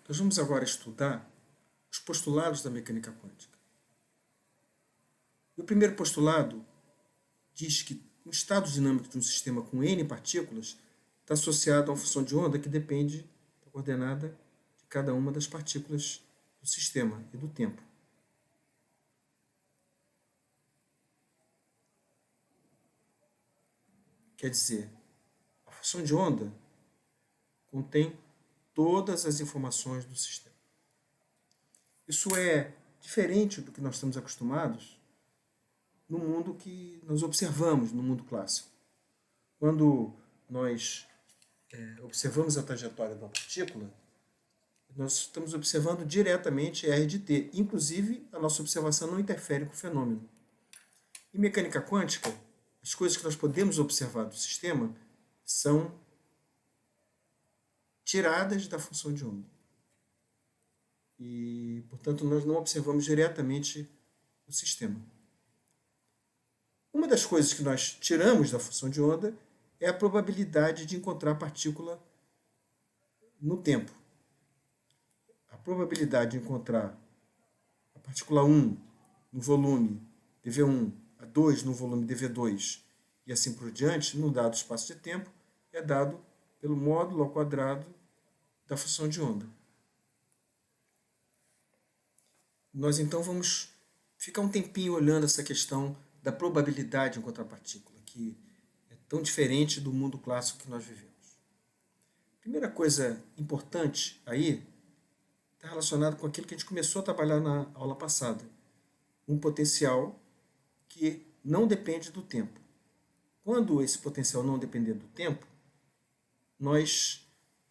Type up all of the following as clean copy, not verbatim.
Nós vamos agora estudar os postulados da mecânica quântica. O primeiro postulado diz que o estado dinâmico de um sistema com N partículas está associado a uma função de onda que depende da coordenada de cada uma das partículas do sistema e do tempo. Quer dizer, a função de onda contém todas as informações do sistema. Isso é diferente do que nós estamos acostumados no mundo que nós observamos, no mundo clássico. Quando nós observamos a trajetória da partícula, nós estamos observando diretamente R de t. Inclusive, a nossa observação não interfere com o fenômeno. Em mecânica quântica, as coisas que nós podemos observar do sistema são tiradas da função de onda. E, portanto, nós não observamos diretamente o sistema. Uma das coisas que nós tiramos da função de onda é a probabilidade de encontrar partícula no tempo. A probabilidade de encontrar a partícula 1 no volume dV1, a 2 no volume dV2 e assim por diante, num dado espaço de tempo, é dado pelo módulo ao quadrado da função de onda. Nós então vamos ficar um tempinho olhando essa questão da probabilidade de encontrar partícula, que é tão diferente do mundo clássico que nós vivemos. A primeira coisa importante aí está relacionada com aquilo que a gente começou a trabalhar na aula passada. Um potencial que não depende do tempo. Quando esse potencial não depender do tempo, nós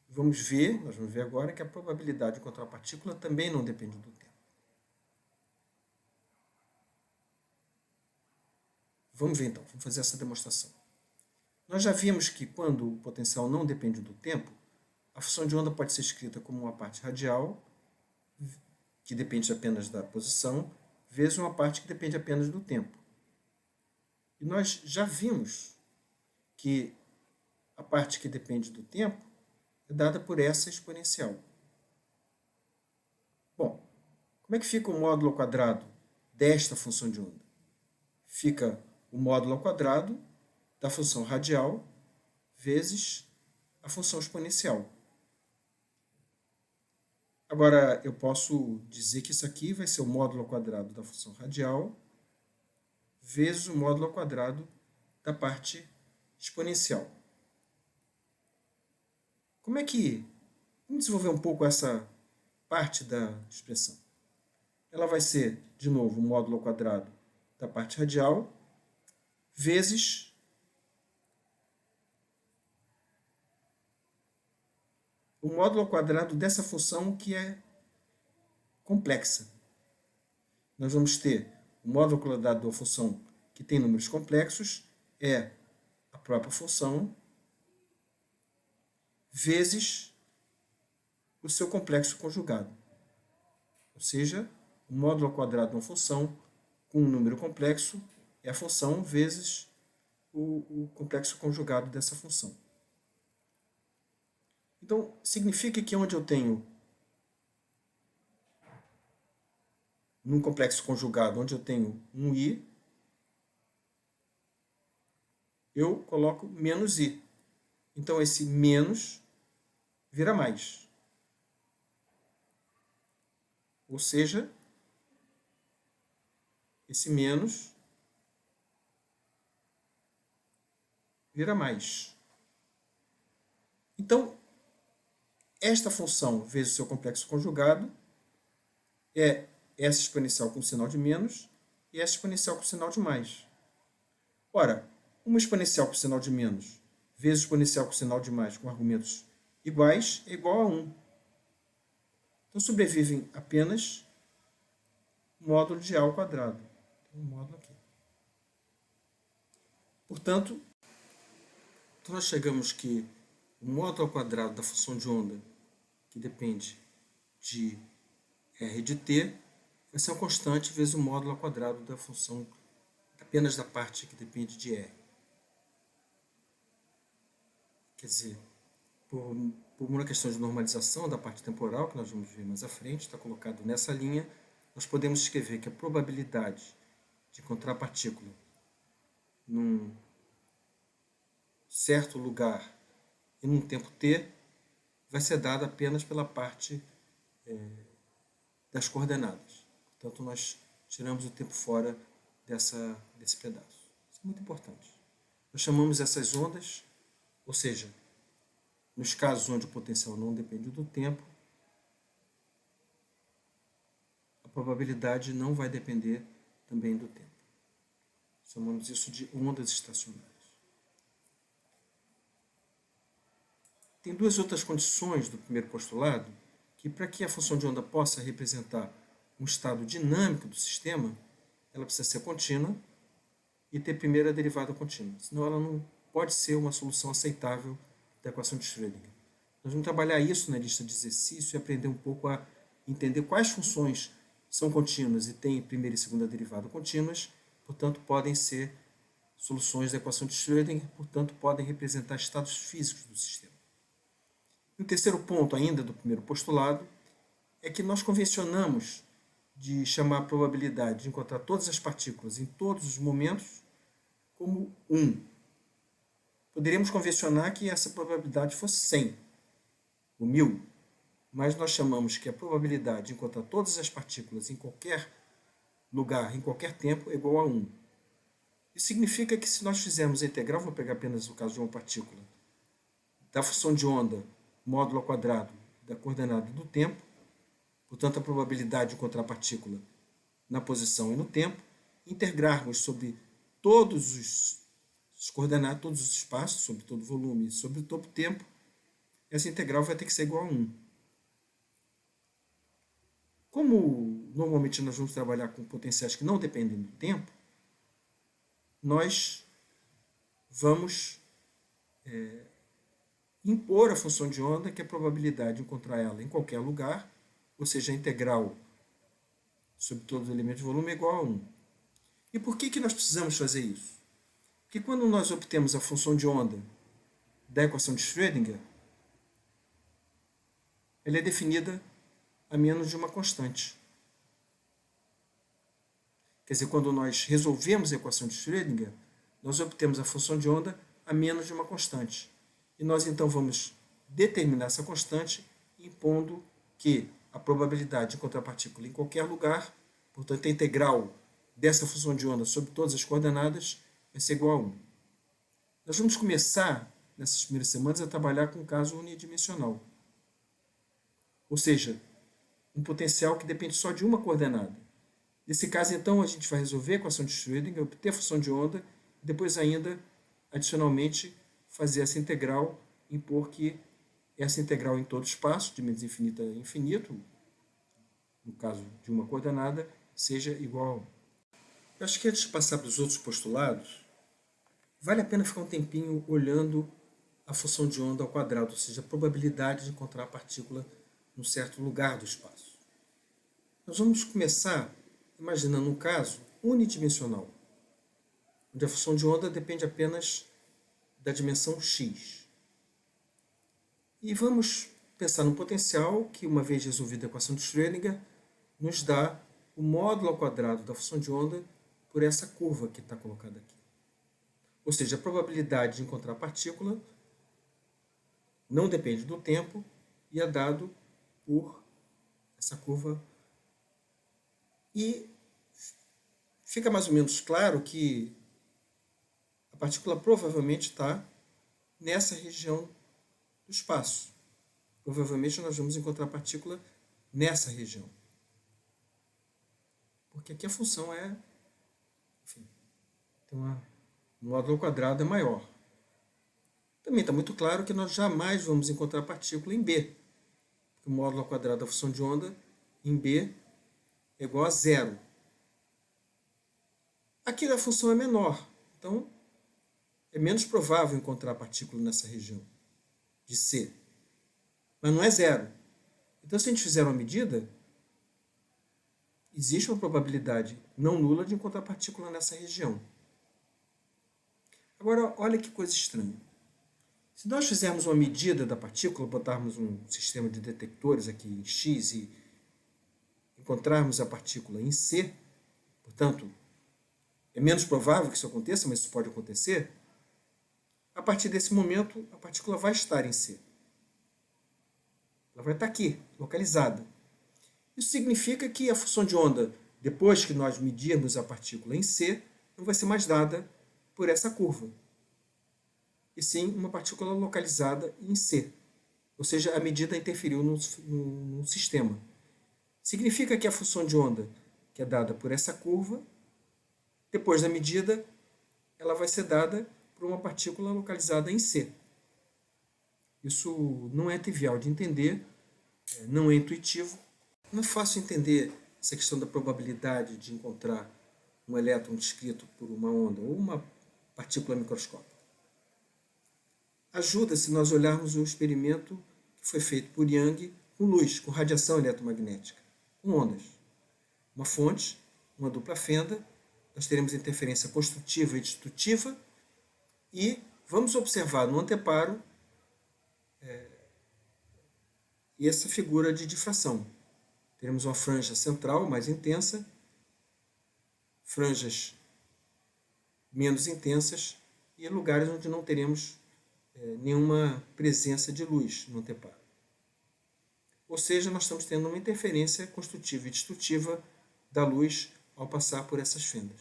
vamos ver agora que a probabilidade de encontrar a partícula também não depende do tempo. Vamos ver então, vamos fazer essa demonstração. Nós já vimos que quando o potencial não depende do tempo, a função de onda pode ser escrita como uma parte radial, que depende apenas da posição, vezes uma parte que depende apenas do tempo. E nós já vimos que a parte que depende do tempo é dada por essa exponencial. Bom, como é que fica o módulo ao quadrado desta função de onda? Fica o módulo ao quadrado da função radial vezes a função exponencial. Agora, eu posso dizer que isso aqui vai ser o módulo ao quadrado da função radial vezes o módulo ao quadrado da parte exponencial. Como é que... Vamos desenvolver um pouco essa parte da expressão. Ela vai ser, de novo, o módulo ao quadrado da parte radial vezes o módulo ao quadrado dessa função que é complexa. Nós vamos ter o módulo ao quadrado de uma função que tem números complexos, é a própria função, vezes o seu complexo conjugado. Ou seja, o módulo ao quadrado de uma função com um número complexo é a função vezes o complexo conjugado dessa função. Então, significa que onde eu tenho, num complexo conjugado, onde eu tenho um i, eu coloco menos i. Então, esse menos vira mais. Ou seja, esse menos vira mais. Então, esta função vezes o seu complexo conjugado é essa exponencial com sinal de menos e essa exponencial com sinal de mais. Ora, uma exponencial com sinal de menos vezes exponencial com sinal de mais com argumentos iguais é igual a 1. Então, sobrevivem apenas o módulo de A ao quadrado. Tem um módulo aqui. Portanto, nós chegamos que o módulo ao quadrado da função de onda, que depende de R de t, vai ser uma constante vezes o módulo ao quadrado da função apenas da parte que depende de R. Quer dizer, por por uma questão de normalização da parte temporal, que nós vamos ver mais à frente, está colocado nessa linha, nós podemos escrever que a probabilidade de encontrar a partícula num certo lugar e num tempo t vai ser dada apenas pela parte das coordenadas. Portanto, nós tiramos o tempo fora desse pedaço. Isso é muito importante. Nós chamamos essas ondas, ou seja, nos casos onde o potencial não depende do tempo, a probabilidade não vai depender também do tempo. Chamamos isso de ondas estacionárias. Tem duas outras condições do primeiro postulado, que para que a função de onda possa representar um estado dinâmico do sistema, ela precisa ser contínua e ter primeira derivada contínua. Senão ela não pode ser uma solução aceitável da equação de Schrödinger. Nós vamos trabalhar isso na lista de exercício e aprender um pouco a entender quais funções são contínuas e têm primeira e segunda derivada contínuas, portanto podem ser soluções da equação de Schrödinger, portanto podem representar estados físicos do sistema. E o terceiro ponto ainda do primeiro postulado é que nós convencionamos de chamar a probabilidade de encontrar todas as partículas em todos os momentos como 1. Poderíamos convencionar que essa probabilidade fosse 100, ou 1000, mas nós chamamos que a probabilidade de encontrar todas as partículas em qualquer lugar, em qualquer tempo, é igual a 1. Isso significa que se nós fizermos a integral, vou pegar apenas o caso de uma partícula, da função de onda módulo ao quadrado da coordenada do tempo, portanto a probabilidade de encontrar a partícula na posição e no tempo, integrarmos sobre todos os coordenadas, todos os espaços, sobre todo o volume, sobre todo o tempo, essa integral vai ter que ser igual a 1. Como normalmente nós vamos trabalhar com potenciais que não dependem do tempo, nós vamos impor a função de onda, que é a probabilidade de encontrar ela em qualquer lugar, ou seja, a integral sobre todos os elementos de volume é igual a 1. E por que nós precisamos fazer isso? Porque quando nós obtemos a função de onda da equação de Schrödinger, ela é definida a menos de uma constante. Quer dizer, quando nós resolvemos a equação de Schrödinger, nós obtemos a função de onda a menos de uma constante. E nós então vamos determinar essa constante impondo que a probabilidade de encontrar a partícula em qualquer lugar, portanto a integral dessa função de onda sobre todas as coordenadas, vai ser igual a 1. Nós vamos começar, nessas primeiras semanas, a trabalhar com um caso unidimensional. Ou seja, um potencial que depende só de uma coordenada. Nesse caso, então, a gente vai resolver a equação de Schrödinger, obter a função de onda, e depois ainda, adicionalmente, fazer essa integral, impor que essa integral em todo espaço, de menos infinito a infinito, no caso de uma coordenada, seja igual a 1. Eu acho que antes de passar para os outros postulados, vale a pena ficar um tempinho olhando a função de onda ao quadrado, ou seja, a probabilidade de encontrar a partícula num certo lugar do espaço. Nós vamos começar imaginando um caso unidimensional, onde a função de onda depende apenas da dimensão x. E vamos pensar no potencial que, uma vez resolvida a equação de Schrödinger, nos dá o módulo ao quadrado da função de onda por essa curva que está colocada aqui. Ou seja, a probabilidade de encontrar a partícula não depende do tempo e é dado por essa curva. E fica mais ou menos claro que a partícula provavelmente está nessa região do espaço. Provavelmente nós vamos encontrar a partícula nessa região. Porque aqui a função é, enfim, tem o módulo ao quadrado é maior. Também está muito claro que nós jamais vamos encontrar a partícula em B. Porque o módulo ao quadrado da função de onda em B é igual a 0. Aqui a função é menor, então é menos provável encontrar a partícula nessa região de C. Mas não é 0. Então, se a gente fizer uma medida, existe uma probabilidade não nula de encontrar a partícula nessa região. Agora, olha que coisa estranha. Se nós fizermos uma medida da partícula, botarmos um sistema de detectores aqui em X e encontrarmos a partícula em C, portanto, é menos provável que isso aconteça, mas isso pode acontecer, a partir desse momento, a partícula vai estar em C. Ela vai estar aqui, localizada. Isso significa que a função de onda, depois que nós medirmos a partícula em C, não vai ser mais dada por essa curva, e sim uma partícula localizada em C. Ou seja, a medida interferiu no sistema. Significa que a função de onda, que é dada por essa curva, depois da medida, ela vai ser dada por uma partícula localizada em C. Isso não é trivial de entender, não é intuitivo. Não é fácil entender essa questão da probabilidade de encontrar um elétron descrito por uma onda ou uma partícula microscópica. Ajuda se nós olharmos o experimento que foi feito por Young com luz, com radiação eletromagnética, com ondas. Uma fonte, uma dupla fenda, nós teremos interferência construtiva e destrutiva, e vamos observar no anteparo essa figura de difração. Teremos uma franja central mais intensa, franjas menos intensas e lugares onde não teremos nenhuma presença de luz no anteparo. Ou seja, nós estamos tendo uma interferência construtiva e destrutiva da luz ao passar por essas fendas.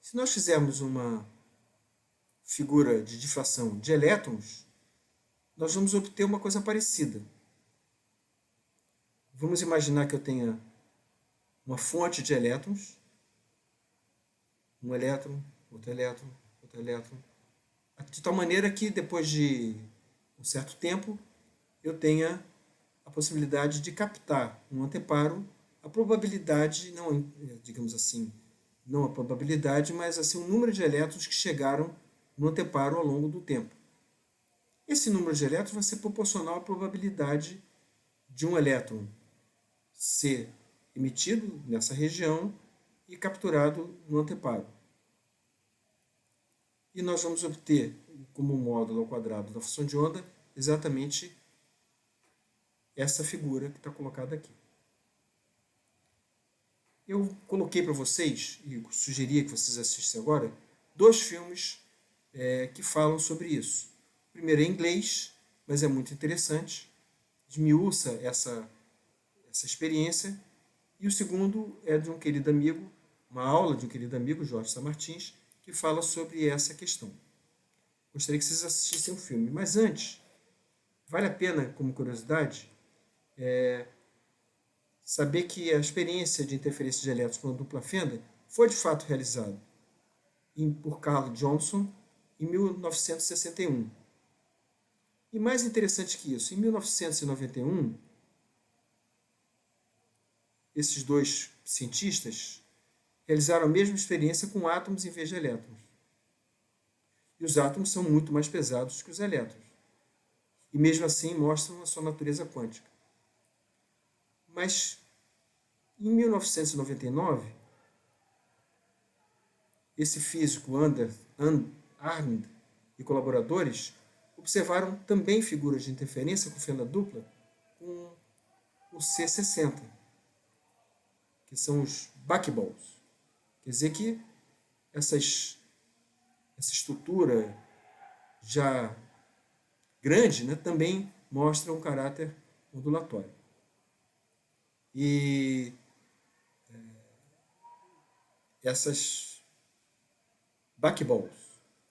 Se nós fizermos uma figura de difração de elétrons, nós vamos obter uma coisa parecida. Vamos imaginar que eu tenha uma fonte de elétrons, um elétron, outro elétron, outro elétron, de tal maneira que depois de um certo tempo eu tenha a possibilidade de captar no anteparo a probabilidade, não, digamos assim, não a probabilidade, mas assim o número de elétrons que chegaram no anteparo ao longo do tempo. Esse número de elétrons vai ser proporcional à probabilidade de um elétron ser emitido nessa região e capturado no anteparo. E nós vamos obter, como módulo ao quadrado da função de onda, exatamente essa figura que está colocada aqui. Eu coloquei para vocês, e sugeria que vocês assistissem agora, 2 filmes que falam sobre isso. O primeiro é em inglês, mas é muito interessante, esmiuça essa experiência, e o segundo é de um querido amigo, uma aula de um querido amigo, Jorge Sá Martins, que fala sobre essa questão. Gostaria que vocês assistissem o filme. Mas antes, vale a pena, como curiosidade, saber que a experiência de interferência de elétrons por dupla fenda foi de fato realizada por Carl Johnson em 1961. E mais interessante que isso, em 1991, esses 2 cientistas realizaram a mesma experiência com átomos em vez de elétrons. E os átomos são muito mais pesados que os elétrons. E mesmo assim mostram a sua natureza quântica. Mas em 1999, esse físico Arndt e colaboradores observaram também figuras de interferência com fenda dupla com o C60, que são os buckyballs. Quer dizer que essa estrutura já grande, né, também mostra um caráter ondulatório. E essas buckyballs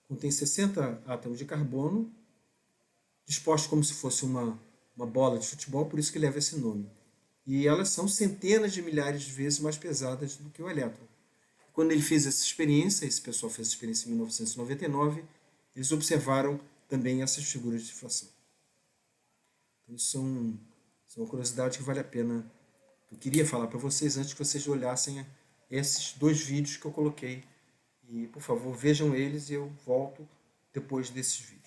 contêm 60 átomos de carbono, dispostos como se fosse uma bola de futebol, por isso que leva esse nome. E elas são centenas de milhares de vezes mais pesadas do que o elétron. Quando ele fez essa experiência, esse pessoal fez essa experiência em 1999, eles observaram também essas figuras de difração. Então, isso são uma curiosidade que vale a pena. Eu queria falar para vocês antes que vocês olhassem esses 2 vídeos que eu coloquei. E, por favor, vejam eles e eu volto depois desses vídeos.